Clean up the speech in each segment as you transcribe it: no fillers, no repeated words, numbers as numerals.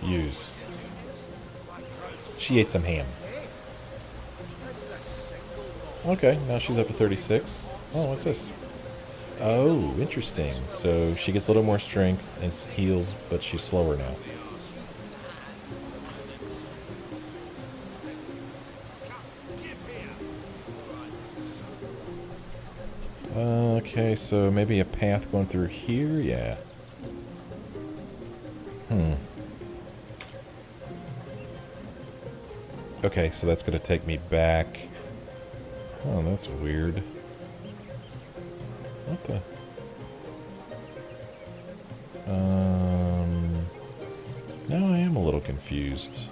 Use. She ate some ham. Okay, now she's up to 36. Oh, what's this? Oh, interesting. So she gets a little more strength and heals, but she's slower now. Okay, so maybe a path going through here? Yeah. Okay, so that's going to take me back. Oh, that's weird. What the? Now I am a little confused.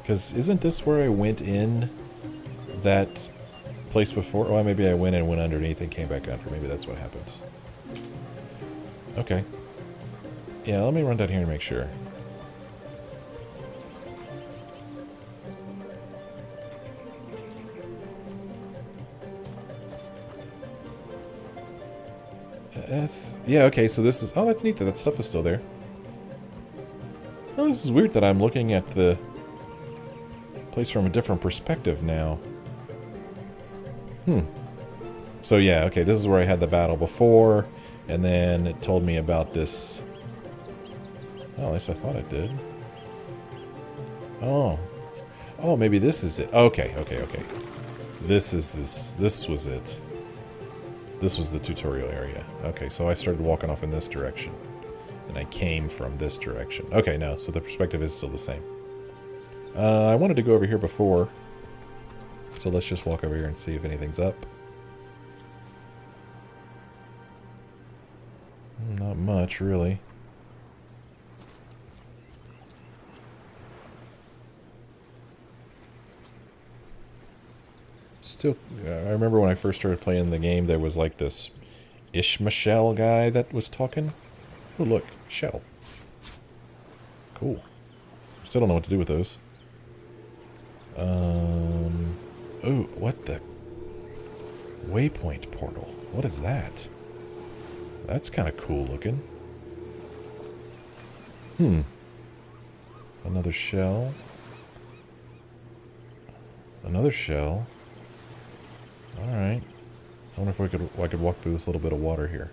Because isn't this where I went in that place before? Well, maybe I went and went underneath and came back under. Maybe that's what happens. Okay. Yeah, let me run down here and make sure. Yeah, okay, so this is... Oh, that's neat that that stuff is still there. Oh, this is weird that I'm looking at the place from a different perspective now. So yeah, okay, this is where I had the battle before, and then it told me about this... Oh, at least I thought it did. Oh. Oh, maybe this is it. Okay. This was it. This was the tutorial area. Okay, so I started walking off in this direction. And I came from this direction. Okay, no, so the perspective is still the same. I wanted to go over here before. So let's just walk over here and see if anything's up. Not much, really. Still, I remember when I first started playing the game, there was like this Ishmashell guy that was talking. Oh, look, shell. Cool. Still don't know what to do with those. Oh, what the? Waypoint portal. What is that? That's kind of cool looking. Another shell. Another shell. Alright. I wonder if I could walk through this little bit of water here.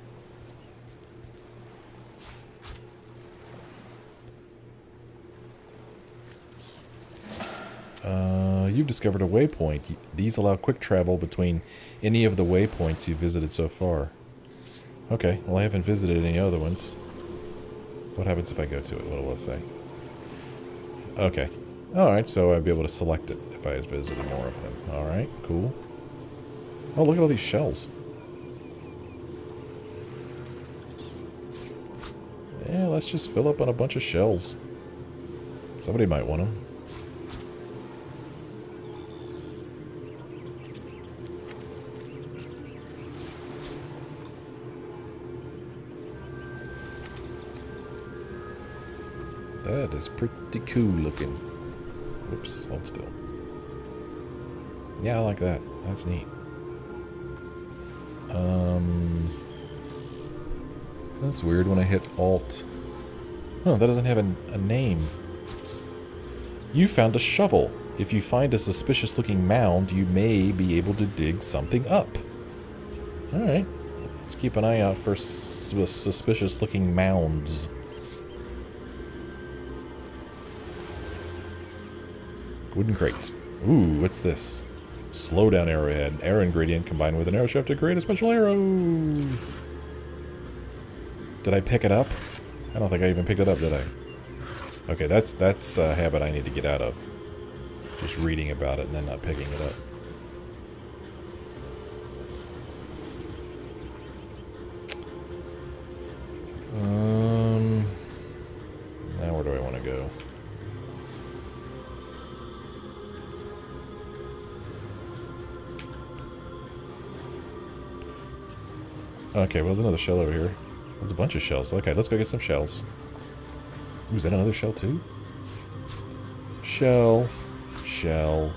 You've discovered a waypoint. These allow quick travel between any of the waypoints you've visited so far. Okay, well I haven't visited any other ones. What happens if I go to it? What will it say? Okay. Alright, so I'd be able to select it if I had visited more of them. Alright, cool. Oh, look at all these shells. Yeah, let's just fill up on a bunch of shells. Somebody might want them. That is pretty cool looking. Whoops, hold still. Yeah, I like that. That's neat. That's weird when I hit Alt. Oh, that doesn't have a name. You found a shovel. If you find a suspicious-looking mound, you may be able to dig something up. Alright. Let's keep an eye out for suspicious-looking mounds. Wooden crate. Ooh, what's this? Slowdown arrowhead. Arrow ingredient combined with an arrow shaft to create a special arrow. Did I pick it up? I don't think I even picked it up, did I? Okay, that's a habit I need to get out of. Just reading about it and then not picking it up. Now where do I want to go? Okay, well, there's another shell over here. There's a bunch of shells. Okay, let's go get some shells. Ooh, is that another shell, too? Shell. Shell.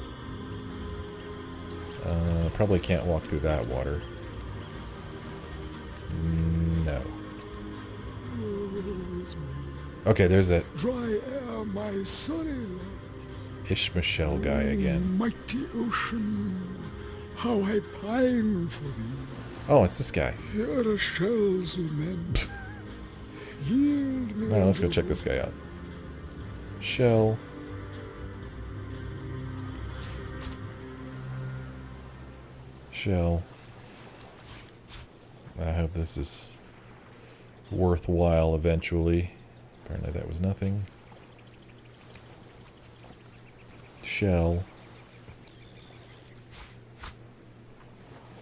Probably can't walk through that water. No. Okay, there's that Dry air, my sunny love. Ishmashell guy again. Mighty ocean, how I pine for thee. Oh, it's this guy. Here a shell's lament. Yield me. Alright, let's go check this guy out. Shell. Shell. I hope this is worthwhile eventually. Apparently that was nothing. Shell.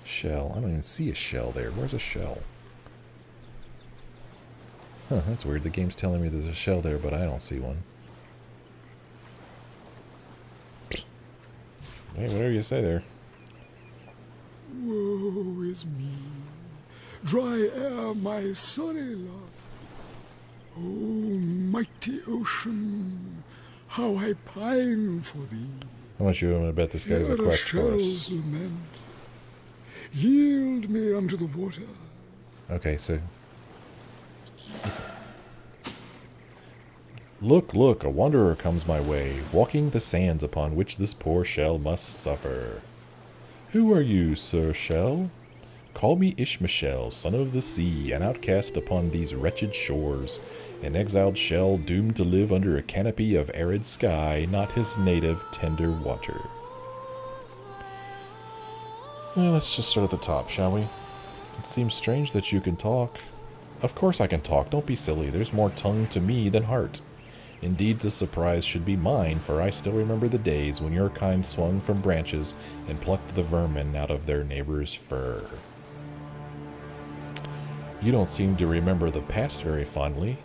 Shell. I don't even see a shell there. Where's a shell? Huh, that's weird. The game's telling me there's a shell there, but I don't see one. Hey, whatever you say there. Woe is me. Dry air, my sunny love. Oh, mighty ocean, how I pine for thee. How much you want to bet this guy's a quest for us? Lament. Yield me unto the water. Okay, so... Look, look, a wanderer comes my way, walking the sands upon which this poor shell must suffer. Who are you, Sir Shell? Call me Ishmashell, son of the sea, an outcast upon these wretched shores, an exiled shell doomed to live under a canopy of arid sky, not his native tender water. Well, let's just start at the top, shall we? It seems strange that you can talk. Of course I can talk, don't be silly, there's more tongue to me than heart. Indeed, the surprise should be mine, for I still remember the days when your kind swung from branches and plucked the vermin out of their neighbor's fur. You don't seem to remember the past very fondly.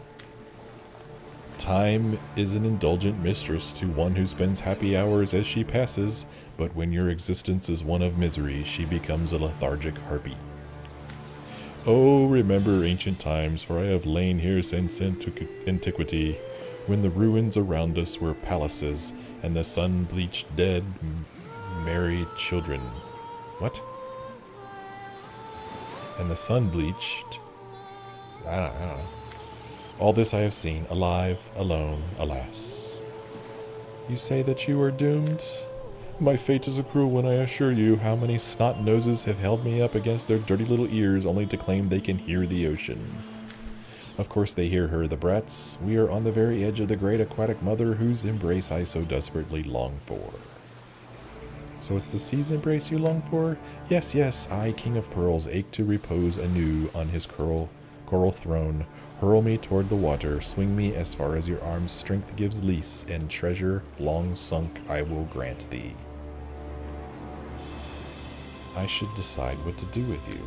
Time is an indulgent mistress to one who spends happy hours as she passes, but when your existence is one of misery, she becomes a lethargic harpy. Oh, remember ancient times, for I have lain here since antiquity, when the ruins around us were palaces, and the sun-bleached dead married children. What? And the sun-bleached... I don't know. All this I have seen, alive, alone, alas. You say that you are doomed? My fate is a cruel one, I assure you. How many snot noses have held me up against their dirty little ears only to claim they can hear the ocean? Of course they hear her, the brats. We are on the very edge of the great aquatic mother whose embrace I so desperately long for. So it's the sea's embrace you long for? Yes, yes, I, King of Pearls, ache to repose anew on his coral throne. Hurl me toward the water, swing me as far as your arm's strength gives lease, and treasure long sunk I will grant thee. I should decide what to do with you.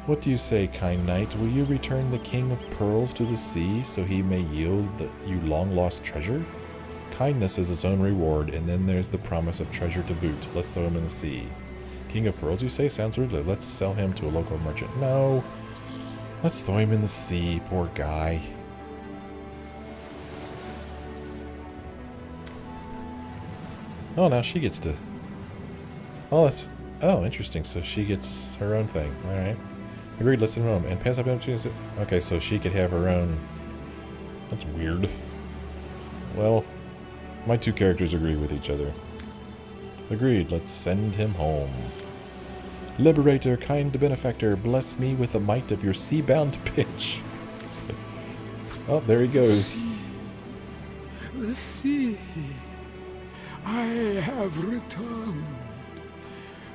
What do you say, kind knight? Will you return the King of Pearls to the sea, so he may yield you long-lost treasure? Kindness is its own reward, and then there's the promise of treasure to boot. Let's throw him in the sea. King of Pearls, you say? Sounds rude. Let's sell him to a local merchant. No. Let's throw him in the sea, poor guy. Oh, now she gets to... Oh, that's... Oh, interesting. So she gets her own thing. Alright. Agreed, let's send him home. And pass up opportunities. Okay, so she could have her own... That's weird. Well, my two characters agree with each other. Agreed, let's send him home. Liberator, kind benefactor, bless me with the might of your sea-bound pitch. Oh, there he goes. The sea. I have returned,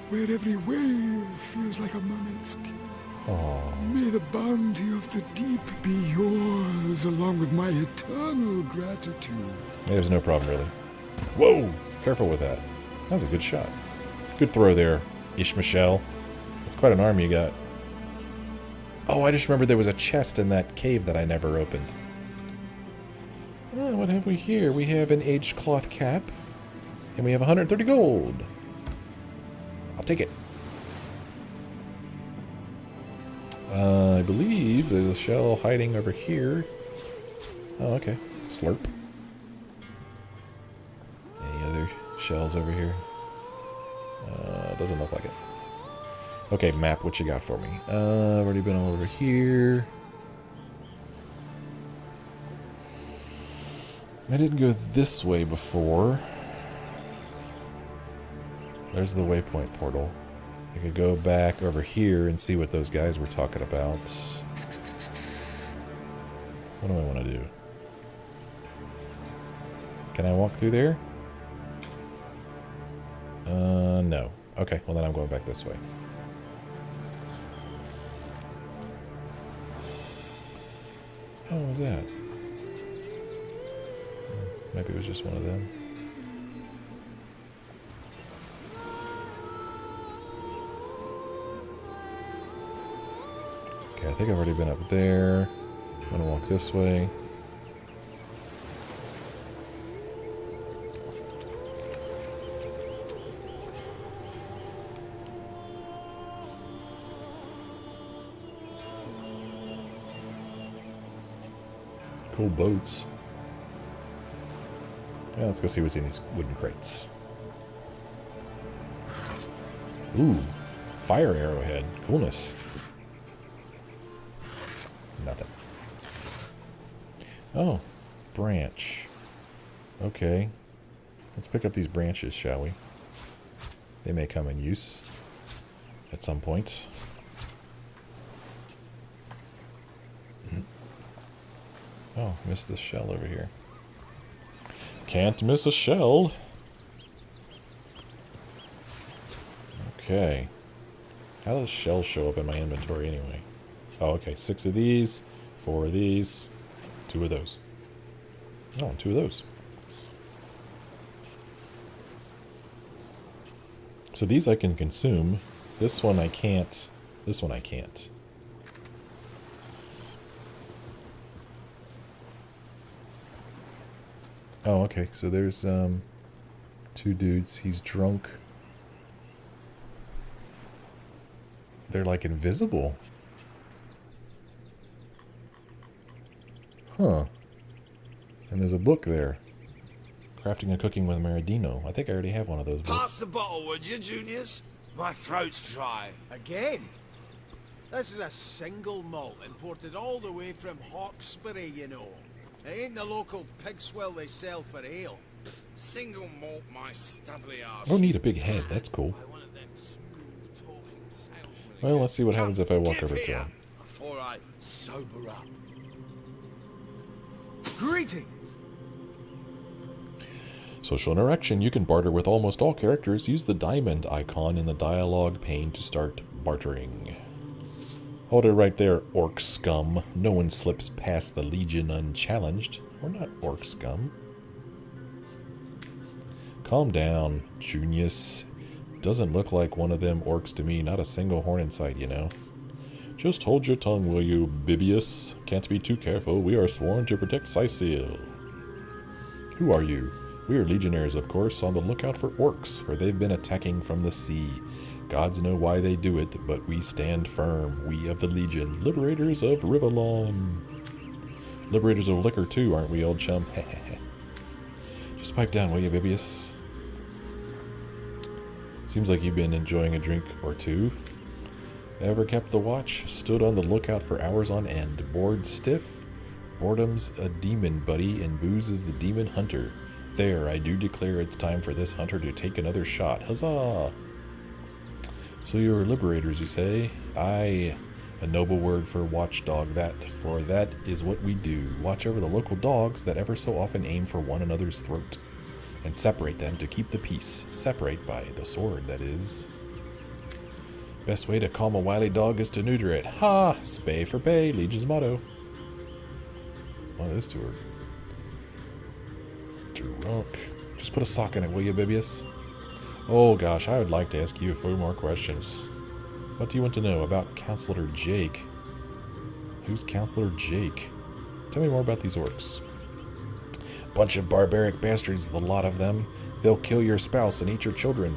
where every wave feels like a mermaid's kiss. Oh. May the bounty of the deep be yours, along with my eternal gratitude. There's no problem, really. Whoa! Careful with that. That was a good shot. Good throw there, Ishmashell. That's quite an arm you got. Oh, I just remembered there was a chest in that cave that I never opened. Oh, what have we here? We have an aged cloth cap. And we have 130 gold. I'll take it. I believe there's a shell hiding over here. Oh, okay. Slurp. Any other shells over here? Doesn't look like it. Okay, map, what you got for me? I've already been all over here. I didn't go this way before. There's the waypoint portal. I could go back over here and see what those guys were talking about. What do I want to do? Can I walk through there? No. Okay, well then I'm going back this way. How was that? Maybe it was just one of them. Okay, I think I've already been up there. I'm gonna walk this way. Cool boats. Yeah, let's go see what's in these wooden crates. Ooh, fire arrowhead. Coolness. Nothing. Oh, branch. Okay. Let's pick up these branches, shall we? They may come in use at some point. Oh, missed this shell over here. Can't miss a shell. Okay. How does shells show up in my inventory anyway? Oh, okay. 6 of these, 4 of these, 2 of those. Oh, and 2 of those. So these I can consume. This one I can't. This one I can't. Oh, okay. So there's 2 dudes. He's drunk. They're like invisible. Huh. And there's a book there. Crafting and Cooking with Maradino. I think I already have one of those books. Pass the bottle, would you, Junius? My throat's dry. Again? This is a single malt imported all the way from Hawkesbury, you know. It ain't the local pig swill they sell for ale. Single malt, my stubbly arse. I don't need a big head. That's cool. I wanted them smooth talking salesmen. Well, let's see what happens if I walk Give over to here him. before I sober up. Greetings! Social interaction. You can barter with almost all characters. Use the diamond icon in the dialogue pane to start bartering. Hold it right there, orc scum. No one slips past the Legion unchallenged. We're not orc scum. Calm down, Junius. Doesn't look like one of them orcs to me. Not a single horn in sight, you know. Just hold your tongue, will you, Bibius? Can't be too careful. We are sworn to protect Sicil. Who are you? We are legionnaires, of course, on the lookout for orcs, for they've been attacking from the sea. Gods know why they do it, but we stand firm. We of the Legion, liberators of Rivalon. Liberators of liquor, too, aren't we, old chum? Just pipe down, will you, Bibius? Seems like you've been enjoying a drink or two. Ever kept the watch? Stood on the lookout for hours on end. Bored stiff? Boredom's a demon, buddy, and booze is the demon hunter. There, I do declare it's time for this hunter to take another shot. Huzzah! So you're liberators, you say? Aye, a noble word for watchdog, for that is what we do. Watch over the local dogs that ever so often aim for one another's throat, and separate them to keep the peace. Separate by the sword, that is. Best way to calm a wily dog is to neuter it. Ha! Spay for pay, Legion's motto. One of those two are drunk. Just put a sock in it, will you, Bibius? Oh gosh, I would like to ask you a few more questions. What do you want to know about Counselor Jake? Who's Counselor Jake? Tell me more about these orcs. Bunch of barbaric bastards, the lot of them. They'll kill your spouse and eat your children.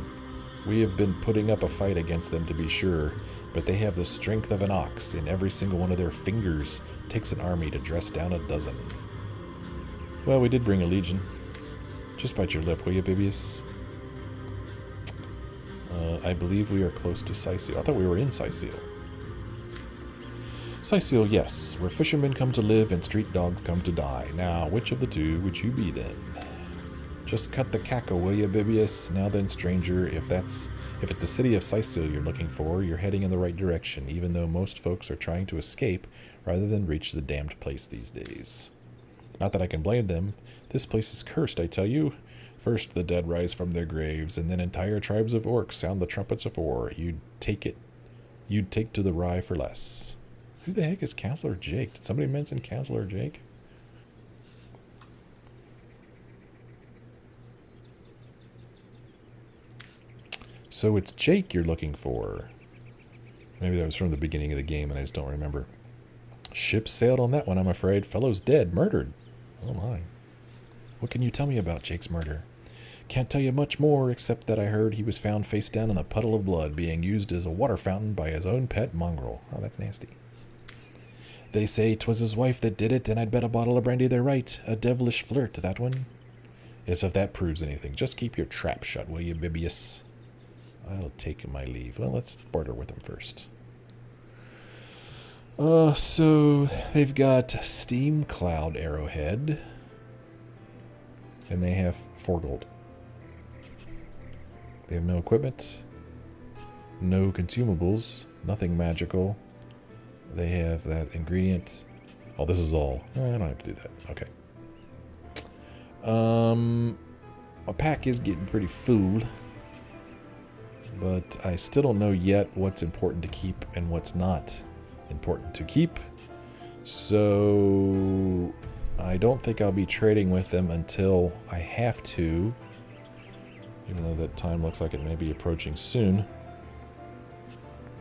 We have been putting up a fight against them, to be sure, but they have the strength of an ox, and every single one of their fingers takes an army to dress down a dozen. Well, we did bring a legion. Just bite your lip, will you, Bibius? I believe we are close to Sicil. I thought we were in Sicil. Sicil, yes. Where fishermen come to live and street dogs come to die. Now, which of the two would you be then? Just cut the cackle, will you, Bibius? Now then, stranger, if it's the city of Sicil you're looking for, you're heading in the right direction, even though most folks are trying to escape rather than reach the damned place these days. Not that I can blame them. This place is cursed, I tell you. First the dead rise from their graves, and then entire tribes of orcs sound the trumpets of war. You'd take to the rye for less. Who the heck is Counselor Jake? Did somebody mention Counselor Jake? So it's Jake you're looking for. Maybe that was from the beginning of the game and I just don't remember. Ship sailed on that one, I'm afraid. Fellow's dead, murdered. Oh my. What can you tell me about Jake's murder? Can't tell you much more, except that I heard he was found face down in a puddle of blood, being used as a water fountain by his own pet mongrel. Oh, that's nasty. They say 'twas his wife that did it, and I'd bet a bottle of brandy they're right. A devilish flirt, that one. Yes, if that proves anything, just keep your trap shut, will you, Bibius? I'll take my leave. Well, let's barter with him first. So they've got Steam Cloud Arrowhead, and they have 4 gold. They have no equipment, no consumables, nothing magical. They have that ingredient. Oh, this is all. I don't have to do that. Okay. My pack is getting pretty full, but I still don't know yet what's important to keep and what's not important to keep. So I don't think I'll be trading with them until I have to, even though that time looks like it may be approaching soon.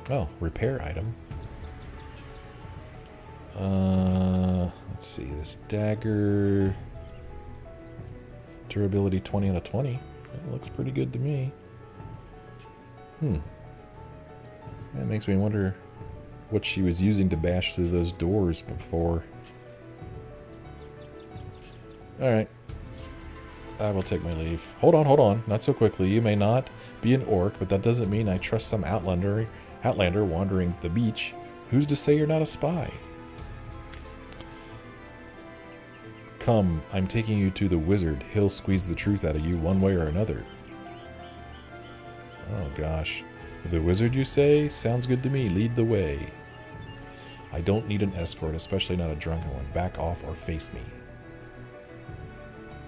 Oh, repair item. Let's see, this dagger, durability 20 out of 20. That looks pretty good to me. That makes me wonder what she was using to bash through those doors before. Alright. I will take my leave. Hold on. Not so quickly. You may not be an orc, but that doesn't mean I trust some outlander wandering the beach. Who's to say you're not a spy? Come, I'm taking you to the wizard. He'll squeeze the truth out of you one way or another. Oh gosh. The wizard, you say? Sounds good to me. Lead the way. I don't need an escort, especially not a drunken one. Back off or face me.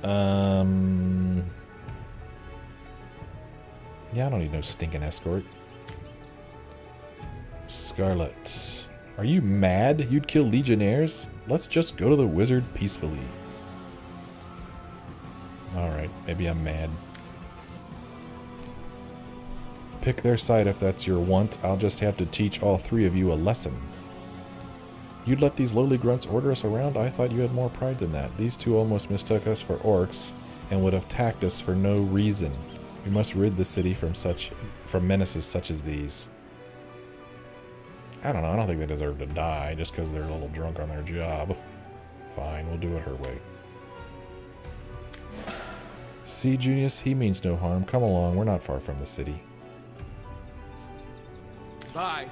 Yeah, I don't need no stinking escort. Scarlet. Are you mad? You'd kill legionnaires? Let's just go to the wizard peacefully. Alright, maybe I'm mad. Pick their side if that's your want. I'll just have to teach all 3 of you a lesson. You'd let these lowly grunts order us around? I thought you had more pride than that. These 2 almost mistook us for orcs and would have attacked us for no reason. We must rid the city from menaces such as these. I don't know. I don't think they deserve to die just because they're a little drunk on their job. Fine, we'll do it her way. See, Junius, he means no harm. Come along. We're not far from the city. Bye.